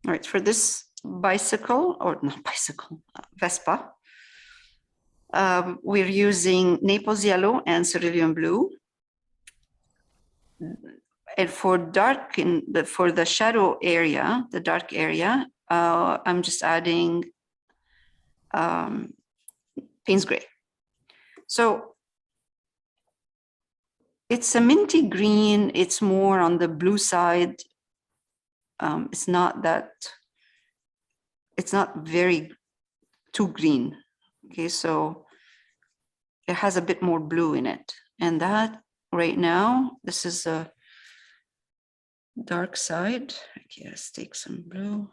All right, for this bicycle, or not bicycle, Vespa, we're using Naples yellow and cerulean blue. And for dark, for the shadow area, the dark area, I'm just adding Payne's gray. So it's a minty green. It's more on the blue side. It's not very too green. Okay, so it has a bit more blue in it. And that right now, this is a dark side. Okay, let's take some blue.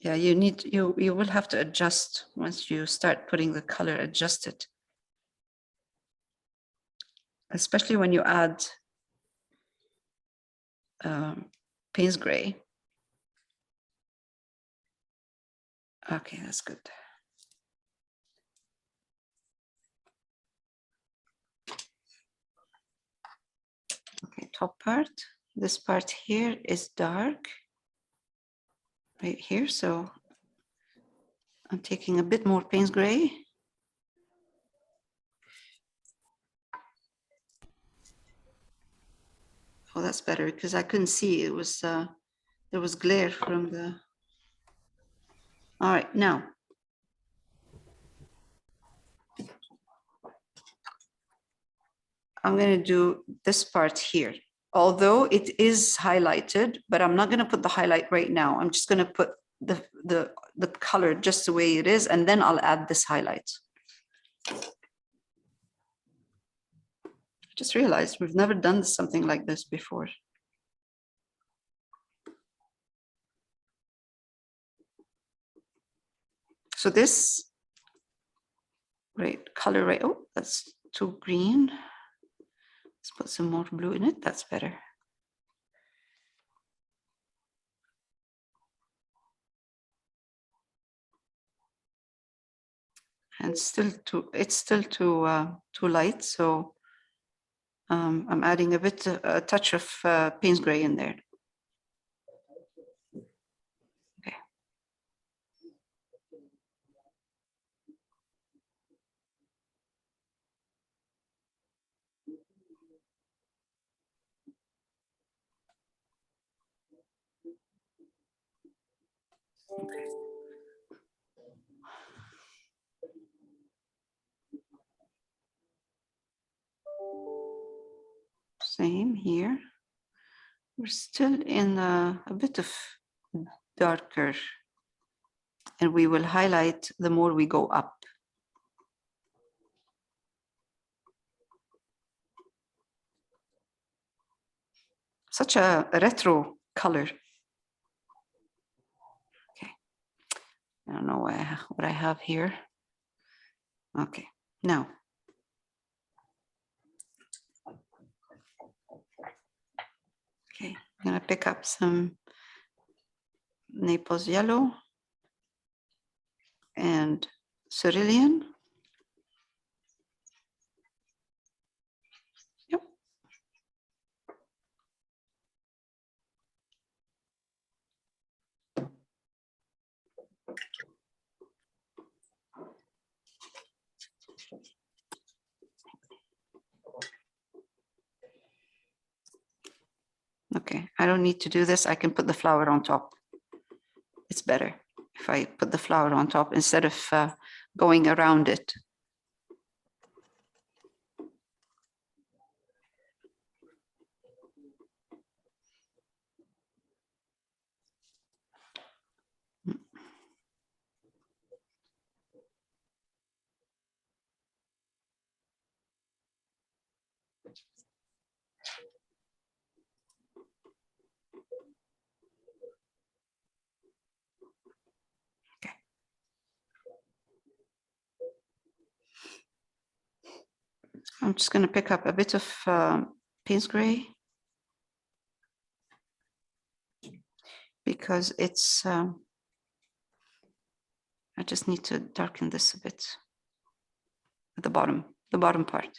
Yeah, you will have to adjust once you start putting the color, adjust it. Especially when you add Payne's gray. Okay, that's good. Okay, top part. This part here is dark. Right here, so I'm taking a bit more Payne's gray. Oh, that's better because I couldn't see. It was there was glare from the. All right, now I'm going to do this part here. Although it is highlighted, but I'm not going to put the highlight right now. I'm just going to put the color just the way it is, and then I'll add this highlight. Just realized we've never done something like this before. So this, right, color, right, oh, that's too green. Let's put some more blue in it, that's better. And it's still too light, so I'm adding a touch of Payne's gray in there. Okay. Okay. Same here. We're still in a bit of darker, and we will highlight the more we go up. Such a retro color. Okay, I don't know what I have here. Okay, now. Okay, I'm gonna pick up some Naples yellow and cerulean. Yep. Okay, I don't need to do this. I can put the flower on top. It's better if I put the flower on top instead of going around it. Okay. I'm just going to pick up a bit of Payne's gray because it's, I just need to darken this a bit at the bottom part.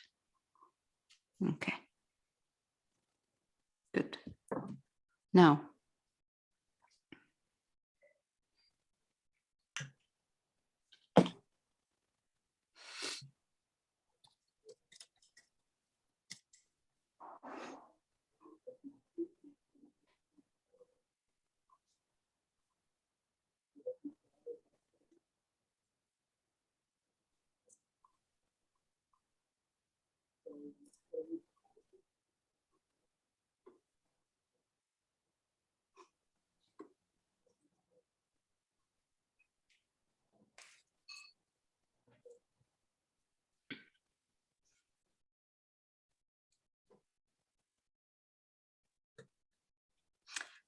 Okay, good. Now,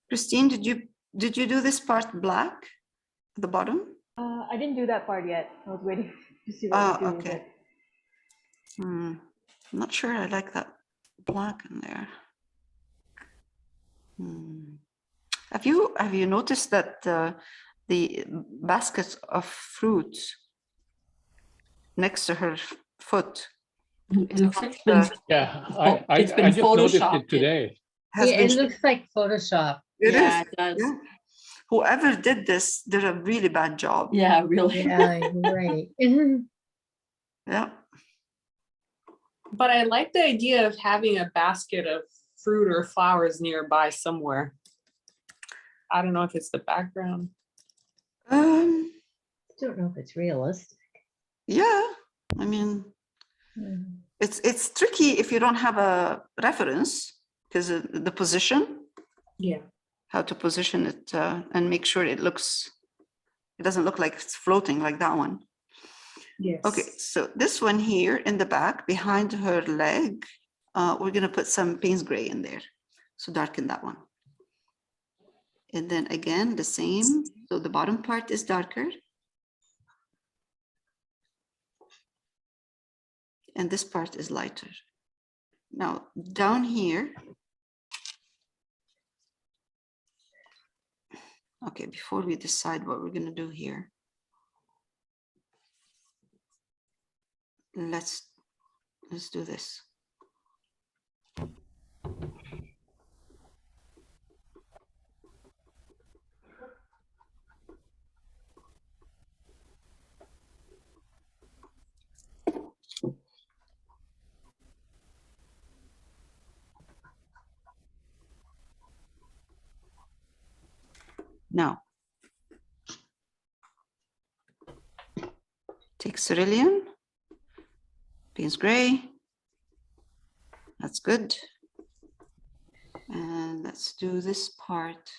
Christine, did you do this part black at the bottom? I didn't do that part yet. I was waiting to see what you do with Okay. it. I'm not sure I like that black in there. Have you noticed that the basket of fruits next to her foot It looks like it's been, Yeah, it's been I just noticed photoshopped. it today. has Yeah, been it looks like Photoshop. It Yeah, is. it does. Yeah. Whoever did this did a really bad job. Yeah, really. Yeah, you're right. Yeah. But I like the idea of having a basket of fruit or flowers nearby somewhere. I don't know if it's the background. Don't know if it's realistic. Yeah. I mean, it's tricky if you don't have a reference because the position, Yeah. how to position it and make sure it doesn't look like it's floating like that one. Yes. Okay, so this one here in the back behind her leg, we're gonna put some Payne's gray in there. So darken that one. And then again, the same. So the bottom part is darker. And this part is lighter. Now down here. Okay, before we decide what we're gonna do here. Let's do this. Now, take cerulean, Payne's gray. That's good. And let's do this part.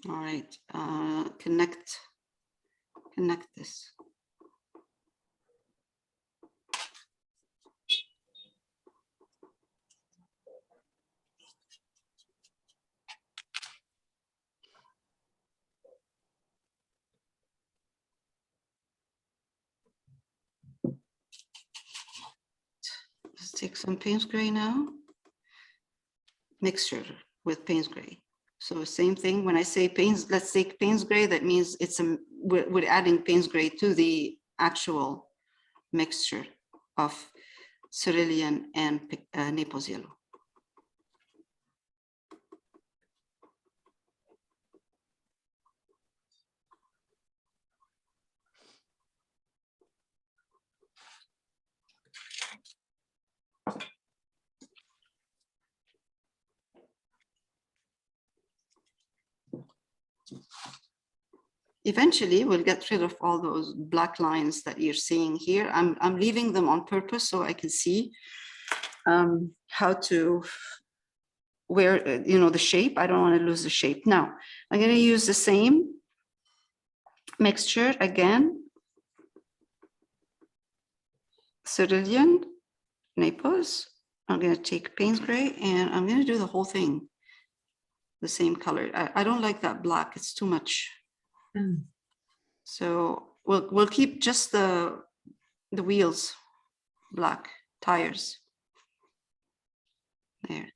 All right, connect this. Let's take some Payne's gray now. Mixture with Payne's gray. So same thing, when I say Payne's, let's take Payne's gray, that means we're adding Payne's gray to the actual mixture of cerulean and Naples yellow. Eventually, we'll get rid of all those black lines that you're seeing here. I'm leaving them on purpose so I can see how to wear, the shape. I don't want to lose the shape. Now, I'm going to use the same mixture again. Cerulean, Naples. I'm going to take Payne's gray and I'm going to do the whole thing the same color. I don't like that black. It's too much. Mm. So we'll keep just the wheels black, tires. There.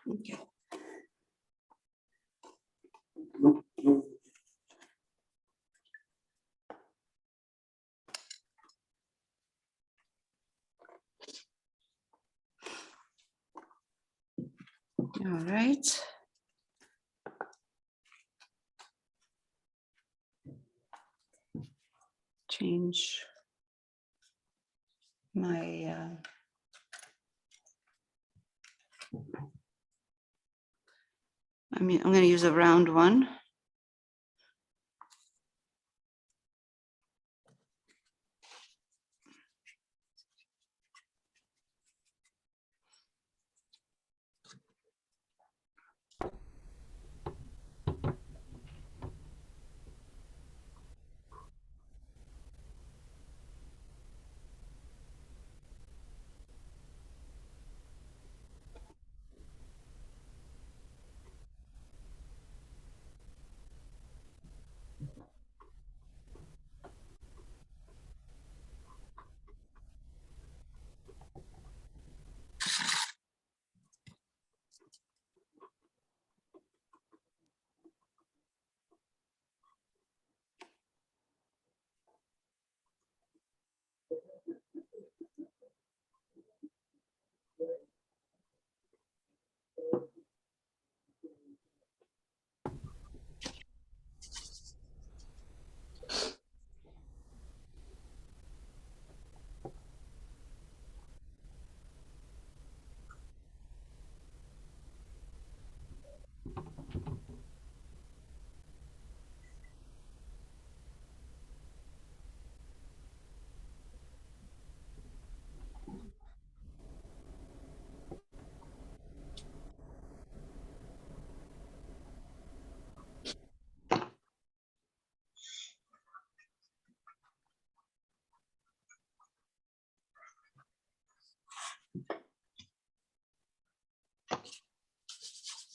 Okay. All right. Change my I'm going to use a round one.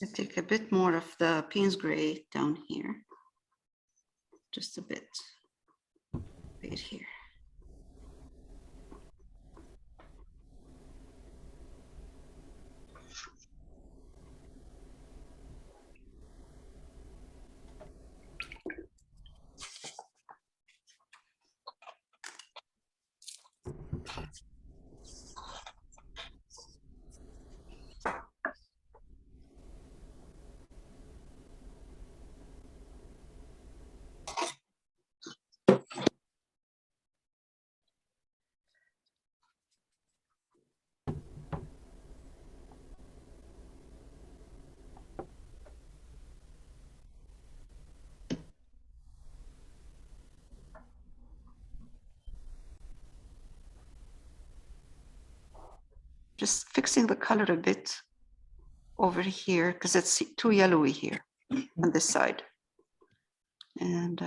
I take a bit more of the Payne's gray down here, just a bit right here. Just fixing the color a bit over here because it's too yellowy here on this side. And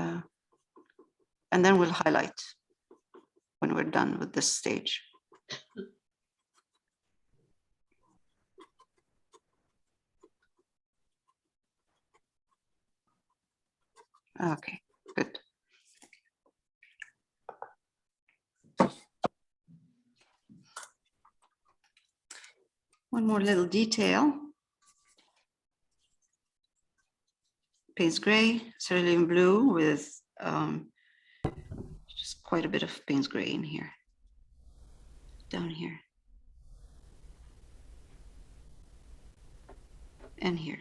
then we'll highlight when we're done with this stage. Okay, good. One more little detail. Payne's gray, cerulean blue with just quite a bit of Payne's gray in here, down here, and here.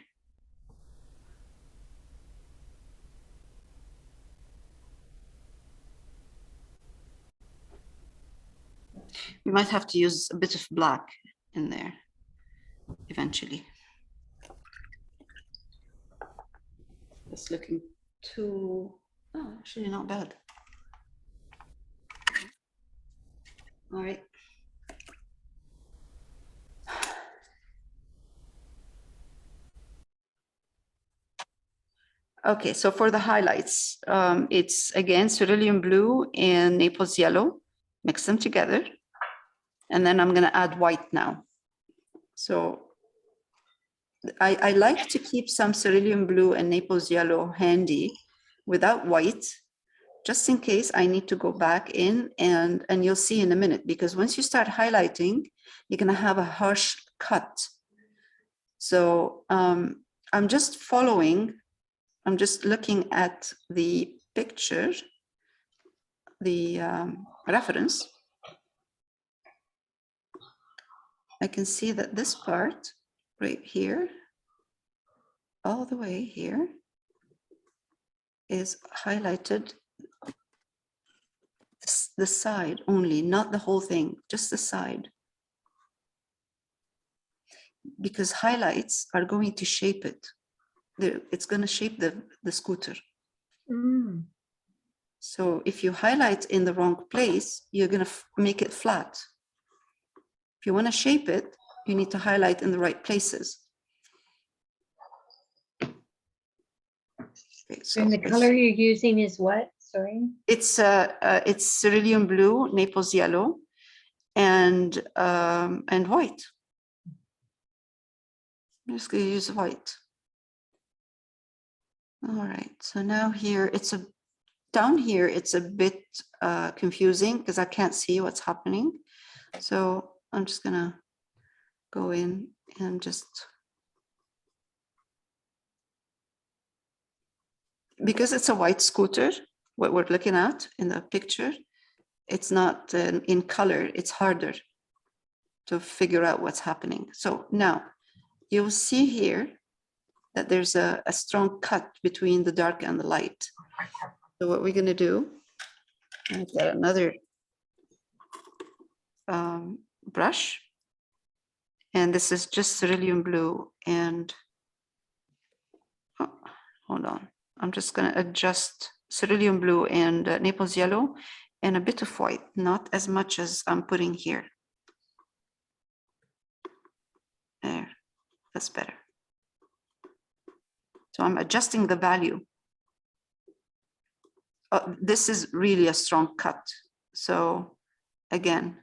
We might have to use a bit of black in there eventually. It's looking too, oh, actually not bad. All right. Okay, so for the highlights, it's again cerulean blue and Naples yellow. Mix them together. And then I'm going to add white now. So I like to keep some cerulean blue and Naples yellow handy without white, just in case I need to go back in, and you'll see in a minute, because once you start highlighting, you're going to have a harsh cut. So I'm just following, I'm just looking at the picture, the reference. I can see that this part right here, all the way here, is highlighted the side only, not the whole thing, just the side. Because highlights are going to shape it. It's going to shape the scooter. Mm. So if you highlight in the wrong place, you're going to make it flat. If you want to shape it, you need to highlight in the right places. Okay, so And the color you're using is what? Sorry. it's cerulean blue, Naples yellow, and white. I'm just going to use white. All right, so now here down here it's a bit confusing because I can't see what's happening. So I'm just gonna go in and just, because it's a white scooter, what we're looking at in the picture, it's not in color, it's harder to figure out what's happening. So now you'll see here that there's a strong cut between the dark and the light. So what we're gonna do, I've got another brush, and this is just cerulean blue, and oh, hold on, I'm just going to adjust cerulean blue and Naples yellow and a bit of white, not as much as I'm putting here. There, that's better. So I'm adjusting the value. This is really a strong cut. So again,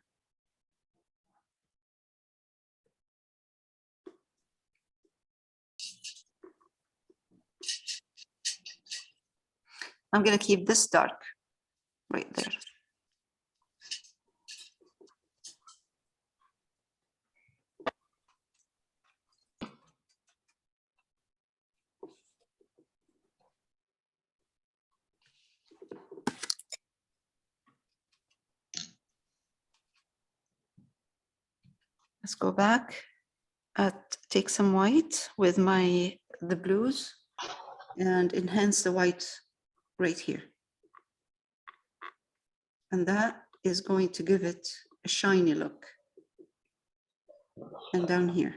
I'm going to keep this dark right there. Let's go back, take some white with the blues and enhance the white right here. And that is going to give it a shiny look. And down here.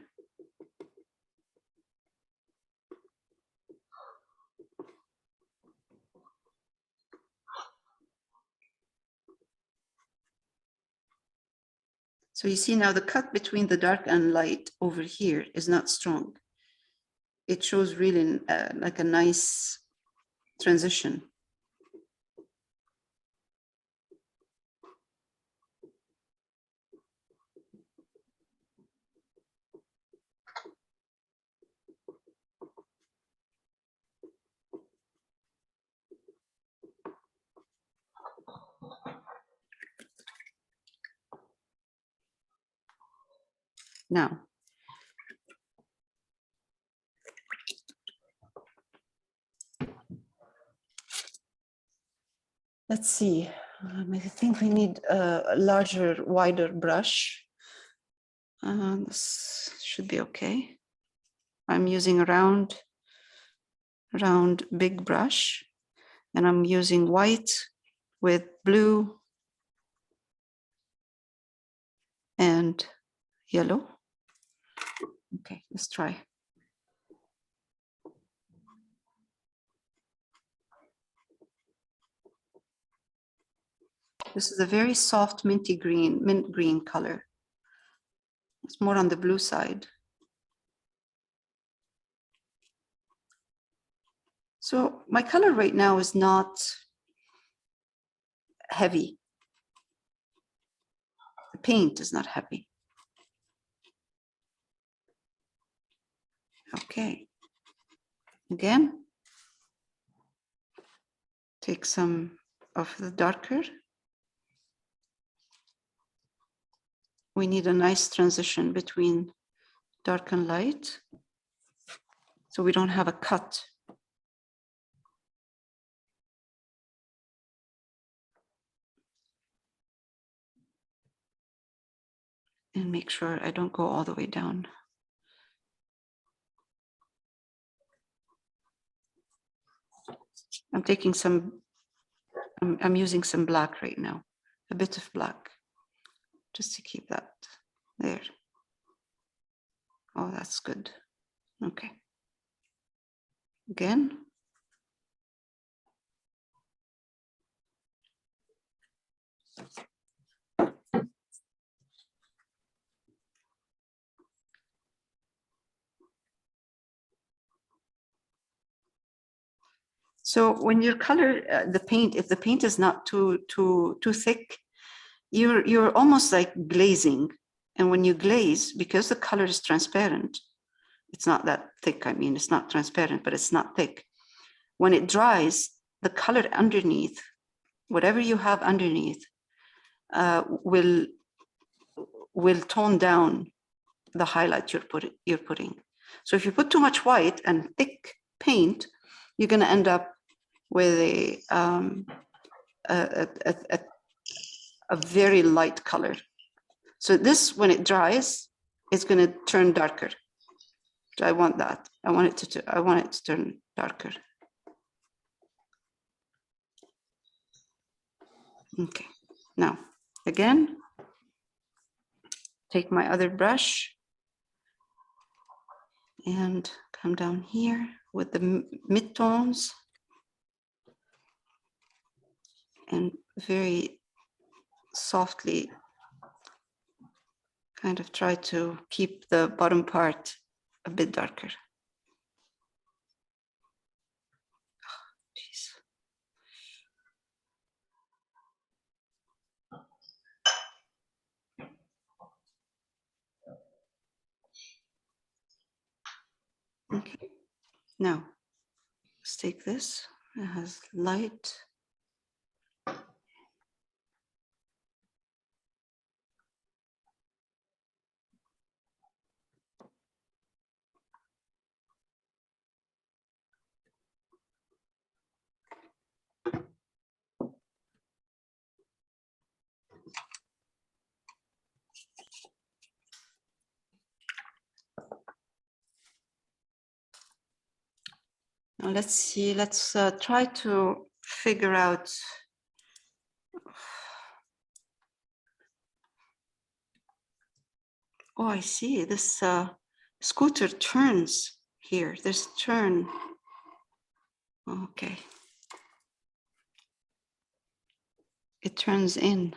So you see now the cut between the dark and light over here is not strong. It shows really like a nice transition. Now, let's see. I think we need a larger, wider brush. This should be okay. I'm using a round big brush, and I'm using white with blue and yellow. Okay, let's try. This is a very soft minty green, mint green color. It's more on the blue side. So my color right now is not heavy. The paint is not heavy. Okay. Again, take some of the darker. We need a nice transition between dark and light, so we don't have a cut. And make sure I don't go all the way down. I'm taking some, I'm using some black right now, a bit of black, just to keep that there. Oh, that's good. Okay. Again. So when you color the paint, if the paint is not too thick, you're almost like glazing. And when you glaze, because the color is transparent, it's not that thick. I mean, it's not transparent, but it's not thick. When it dries, the color underneath, whatever you have underneath, will tone down the highlight you're putting. So if you put too much white and thick paint, you're going to end up with a very light color. So this, when it dries, it's going to turn darker. So I want that. I want it to turn darker. Okay. Now, again, take my other brush and come down here with the mid-tones and very softly kind of try to keep the bottom part a bit darker. Oh, geez. Okay, now let's take this. It has light. Now let's see, let's try to figure out oh, I see. This scooter turns here. There's turn. Okay. It turns in.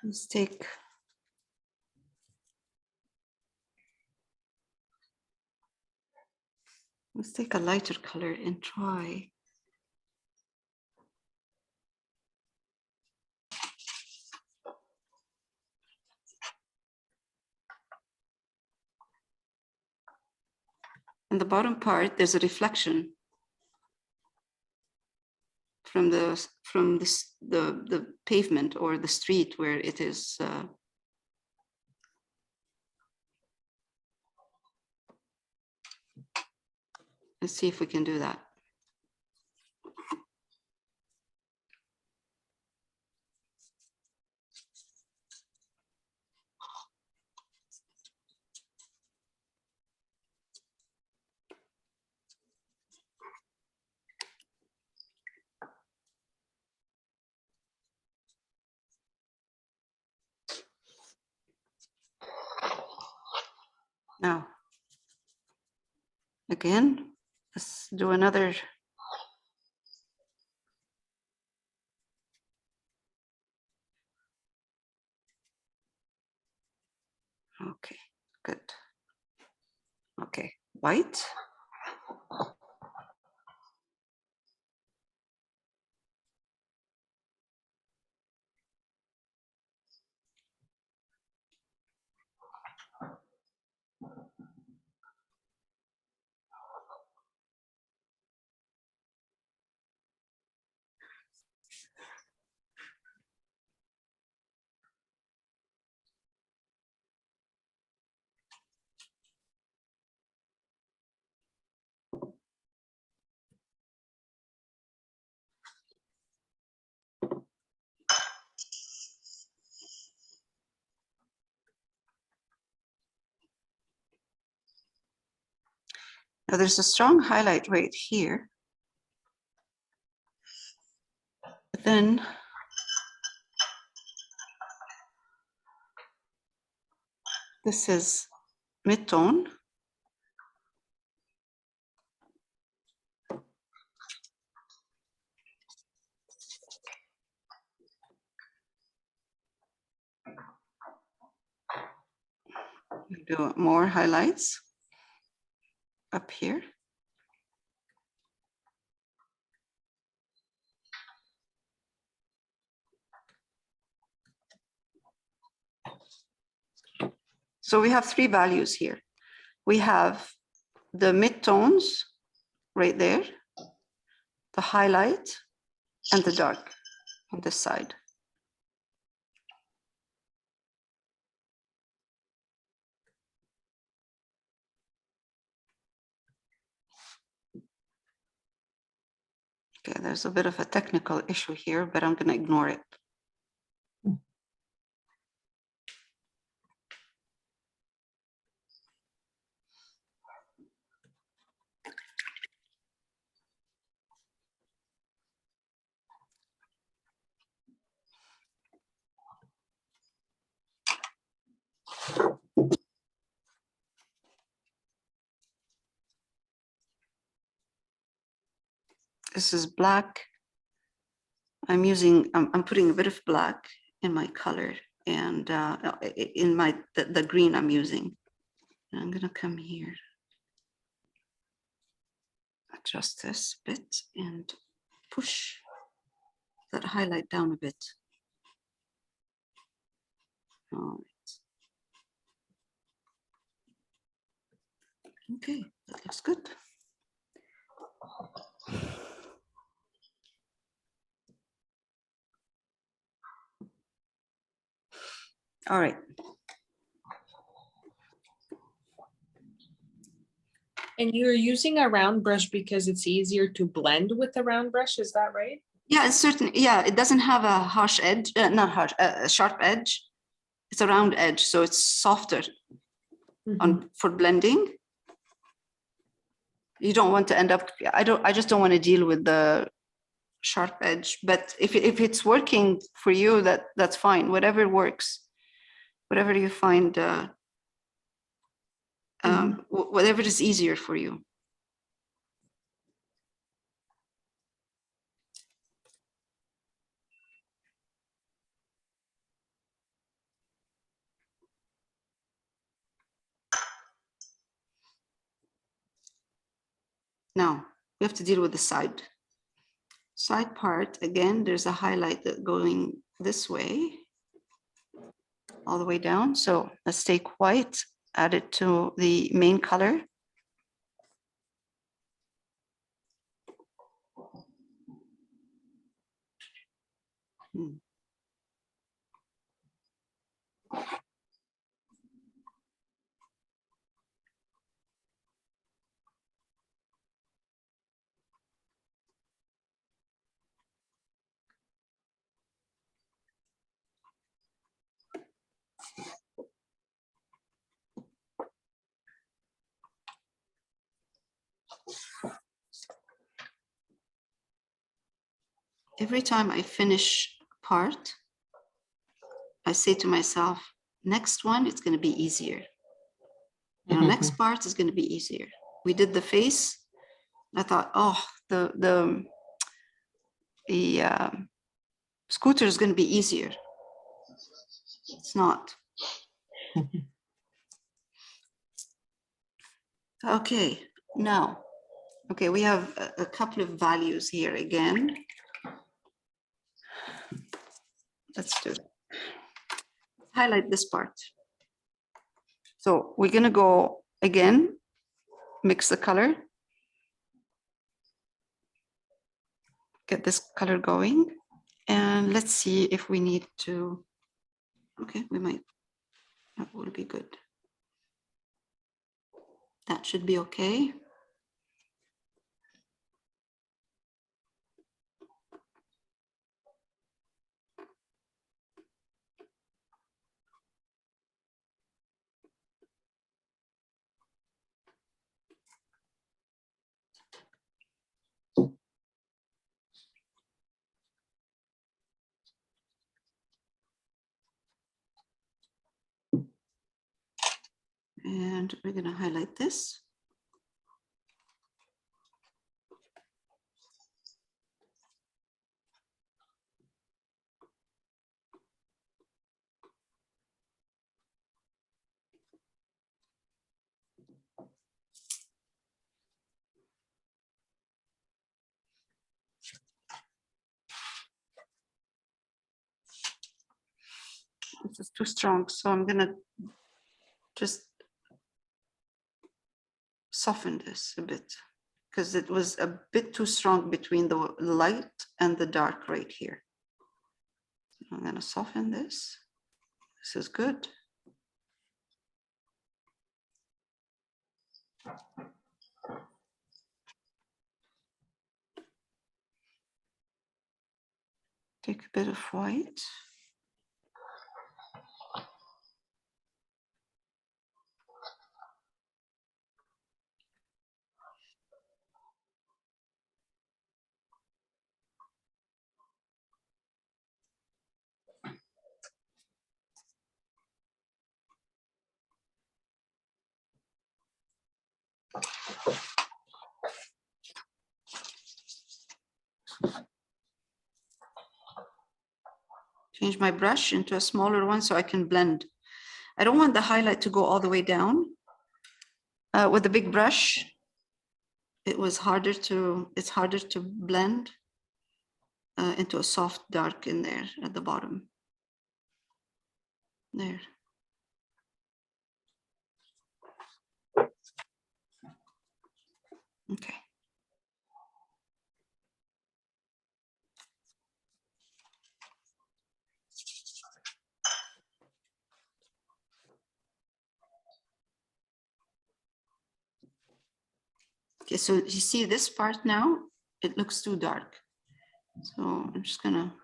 Let's take. Let's take a lighter color and try. In the bottom part, there's a reflection from the pavement or the street where it is. Let's see if we can do that. Now, again, let's do another. Okay, good. Okay, white. Now there's a strong highlight right here. But then this is mid-tone. Do more highlights up here. So we have three values here. We have the mid-tones right there, the highlight, and the dark on this side. Okay, there's a bit of a technical issue here, but I'm going to ignore it. This is black. I'm putting a bit of black in my color and in the green I'm using. And I'm going to come here, adjust this bit and push that highlight down a bit. All right. Okay, that looks good. All right. And you're using a round brush because it's easier to blend with a round brush, is that right? Yeah, it's certain. Yeah, it doesn't have a harsh edge, not harsh, a sharp edge. It's a round edge, so it's softer for blending. You don't want to end up. I just don't want to deal with the sharp edge. But if it's working for you, that's fine. Whatever works, whatever you find, whatever is easier for you. Now we have to deal with the side part. Again, there's a highlight that going this way, all the way down. So let's take white, add it to the main color. Every time I finish part, I say to myself, next one, it's going to be easier. You know, next part is going to be easier. we did the face. I thought, oh, the scooter is going to be easier. It's not. Okay, now, okay, we have a couple of values here again. Let's do it. Highlight this part. So we're going to go again, mix the color. Get this color going. And let's see if we need to, okay, we might, that will be good. That should be okay. And we're going to highlight this. This is too strong, so I'm going to just soften this a bit because it was a bit too strong between the light and the dark right here. I'm going to soften this. This is good. Take a bit of white. Change my brush into a smaller one so I can blend. I don't want the highlight to go all the way down. With the big brush, it's harder to blend into a soft dark in there at the bottom. There. Okay. Okay, so you see this part now, it looks too dark. So I'm just gonna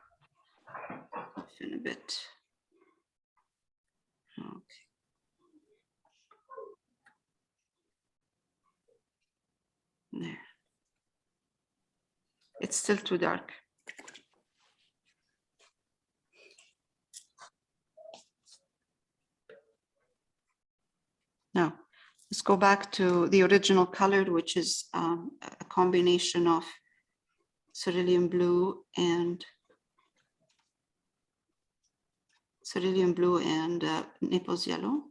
soften a bit. Okay. There. It's still too dark. Now, let's go back to the original color, which is a combination of cerulean blue and Naples yellow.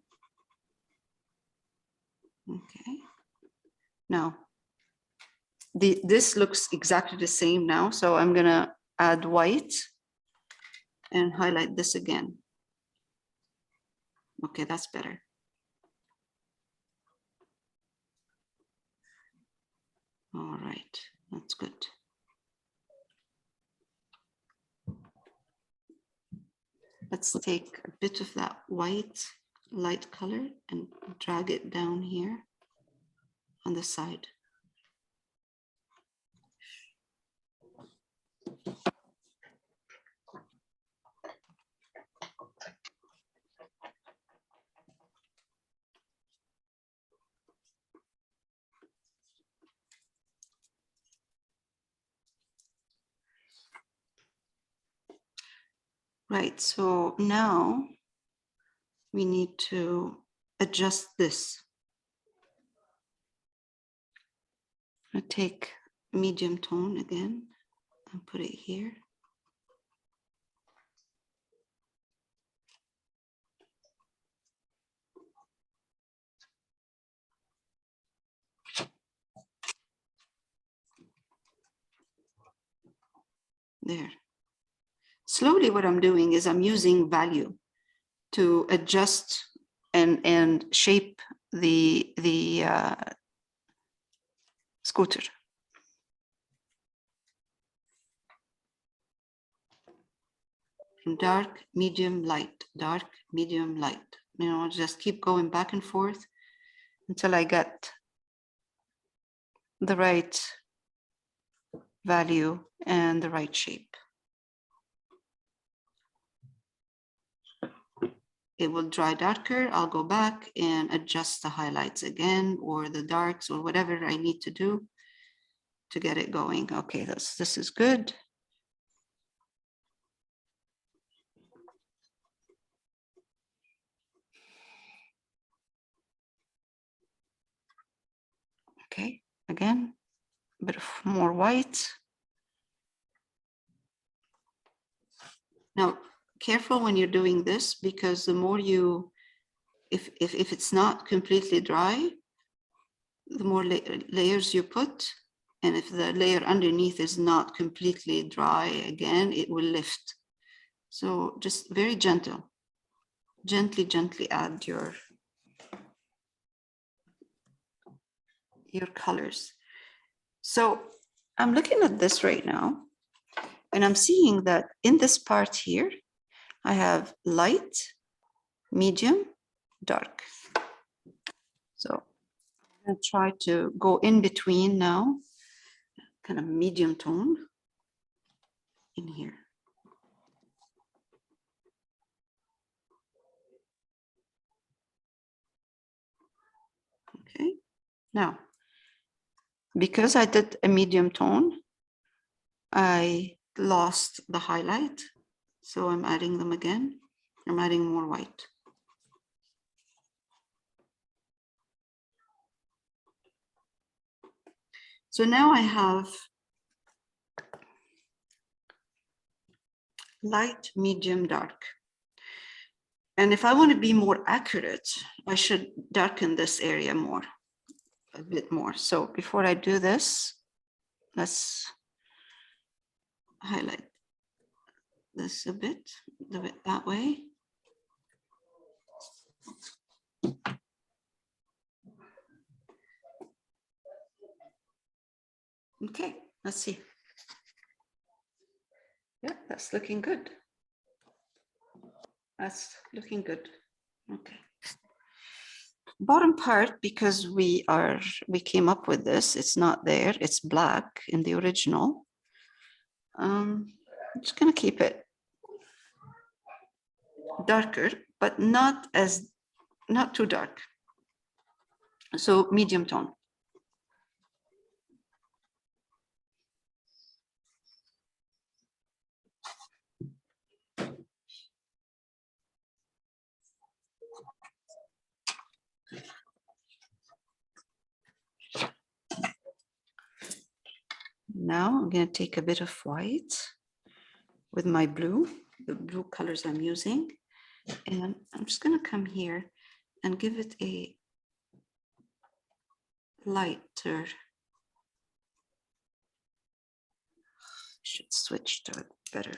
Okay. Now, this looks exactly the same now, so I'm gonna add white and highlight this again. Okay, that's better. All right, that's good. Let's take a bit of that white light color and drag it down here on the side. Right, so now we need to adjust this. I'm gonna take medium tone again and put it here. There. Slowly what I'm doing is I'm using value to adjust and shape the scooter. From dark, medium, light, dark, medium, light. You know, just keep going back and forth until I get the right value and the right shape. It will dry darker. I'll go back and adjust the highlights again, or the darks, or whatever I need to do to get it going. Okay, this is good. Okay, again, a bit of more white. Now, careful when you're doing this, because the more you, if it's not completely dry, the more layers you put, and if the layer underneath is not completely dry, again, it will lift. So just very gentle, gently add your colors. So I'm looking at this right now, and I'm seeing that in this part here, I have light, medium, dark. So I'm going to try to go in between now, kind of medium tone in here. Okay, now, because I did a medium tone, I lost the highlight. So I'm adding them again. I'm adding more white. So now I have light, medium, dark. And if I want to be more accurate, I should darken this area more, a bit more. So before I do this, let's highlight this a bit that way. Okay, let's see. Yeah, that's looking good. That's looking good. Okay. Bottom part, because we came up with this, it's not there, it's black in the original. I'm just gonna keep it darker, but not too dark. So medium tone. Now I'm going to take a bit of white with my blue, the blue colors I'm using, and I'm just going to come here and give it a lighter. Should switch to it better.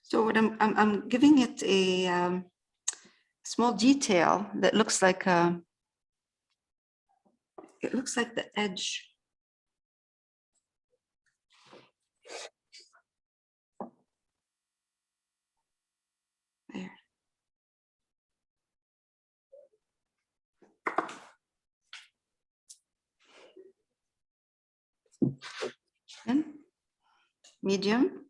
So what I'm giving it a small detail that looks like it looks like the edge. There. And medium.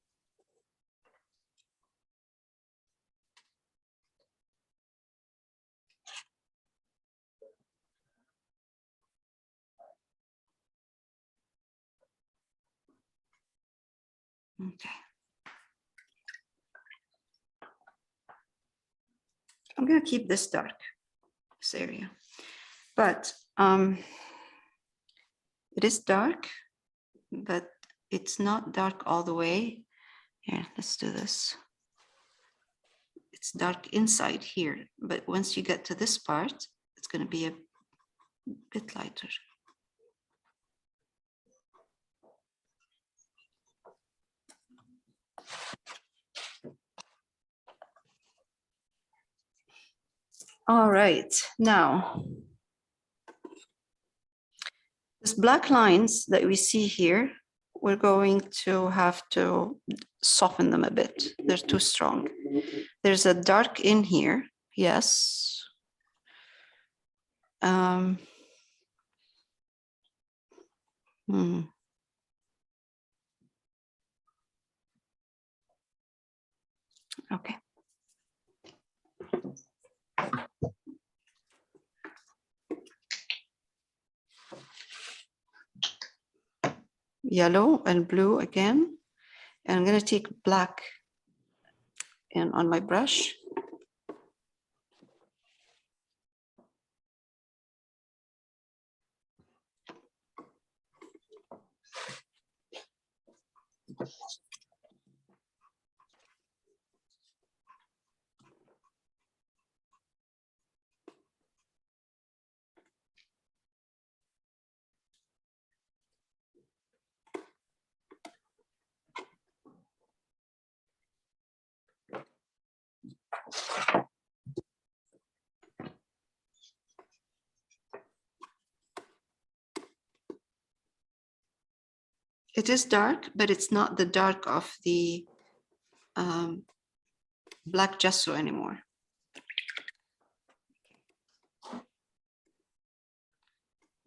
Okay. I'm gonna keep this dark, this area, but it is dark, but it's not dark all the way. Here, let's do this. It's dark inside here, but once you get to this part, it's going to be a bit lighter. All right, now these black lines that we see here, we're going to have to soften them a bit. They're too strong. There's a dark in here, yes. Okay. Yellow and blue again. And I'm going to take black in on my brush. It is dark, but it's not the dark of the black gesso anymore.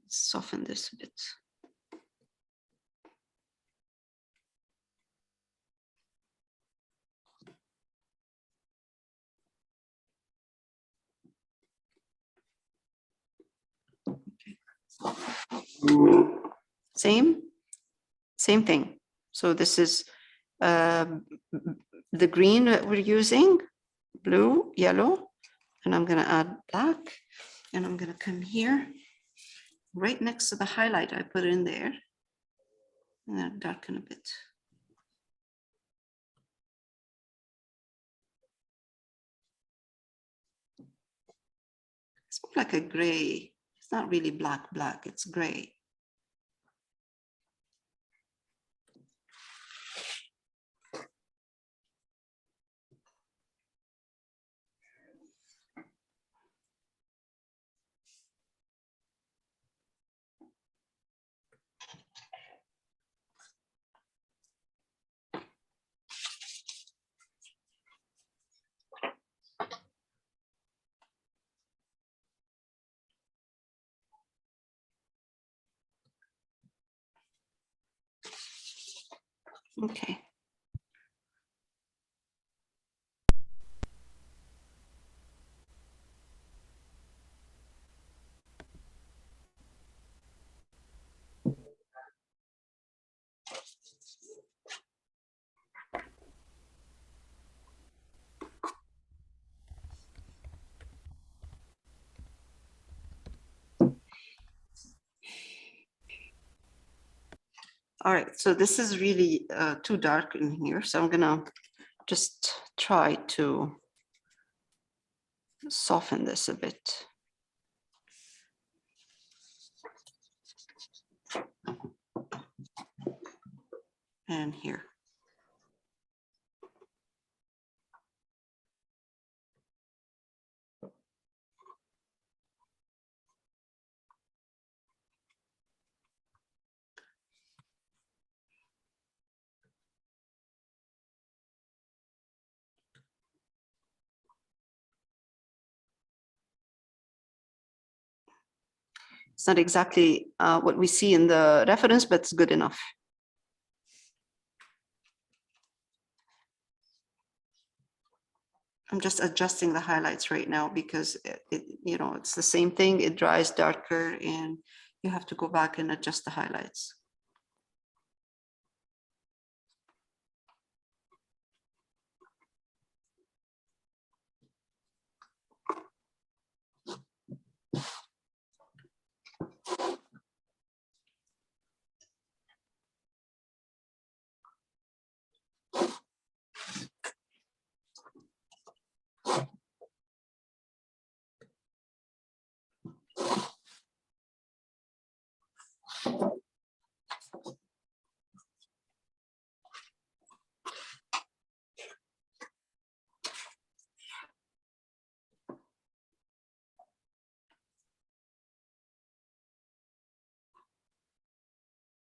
Soften this a bit. Same thing. So this is the green that we're using, blue, yellow, and I'm going to add black, and I'm going to come here right next to the highlight I put in there, and then darken a bit. It's more like a gray. It's not really black, it's gray. Okay. All right, so this is really too dark in here, so I'm gonna just try to soften this a bit. And here. It's not exactly what we see in the reference, but it's good enough. I'm just adjusting the highlights right now because it's the same thing. It dries darker and you have to go back and adjust the highlights.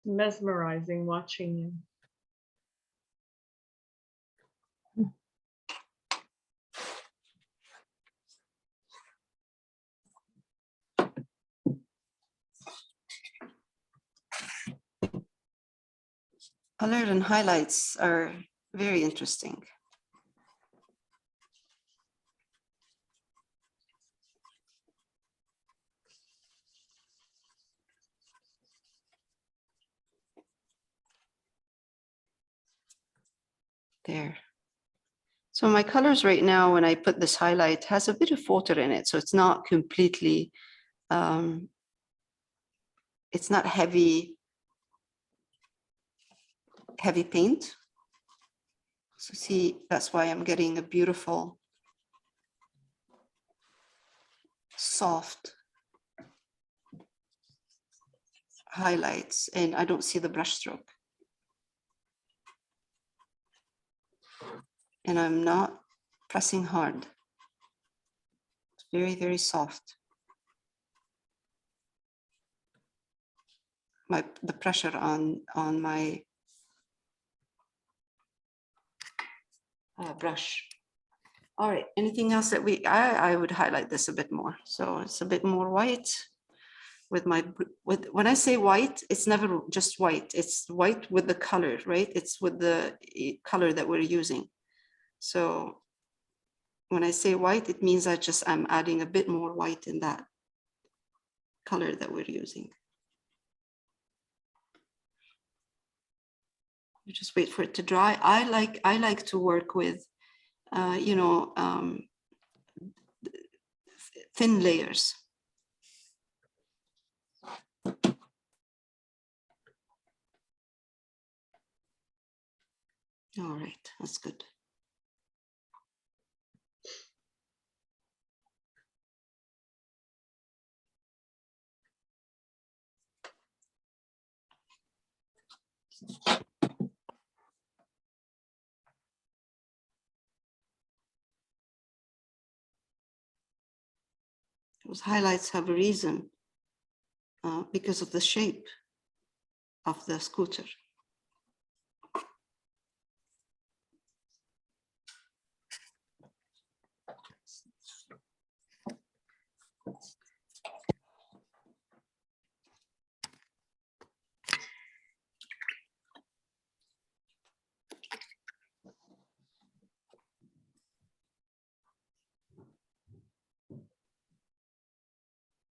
Mesmerizing watching you. Color and highlights are very interesting. There. So my colors right now, when I put this highlight, has a bit of water in it. So it's not completely, it's not heavy paint. So see, that's why I'm getting a beautiful, soft highlights, and I don't see the brush stroke. And I'm not pressing hard. It's very, very soft. The pressure on my brush. All right, anything else that I would highlight this a bit more. So it's a bit more white with when I say white, it's never just white. It's white with the color, right? It's with the color that we're using. So when I say white, it means I'm adding a bit more white in that color that we're using. You just wait for it to dry. I like to work with, thin layers. All right, that's good. Those highlights have a reason, because of the shape of the scooter.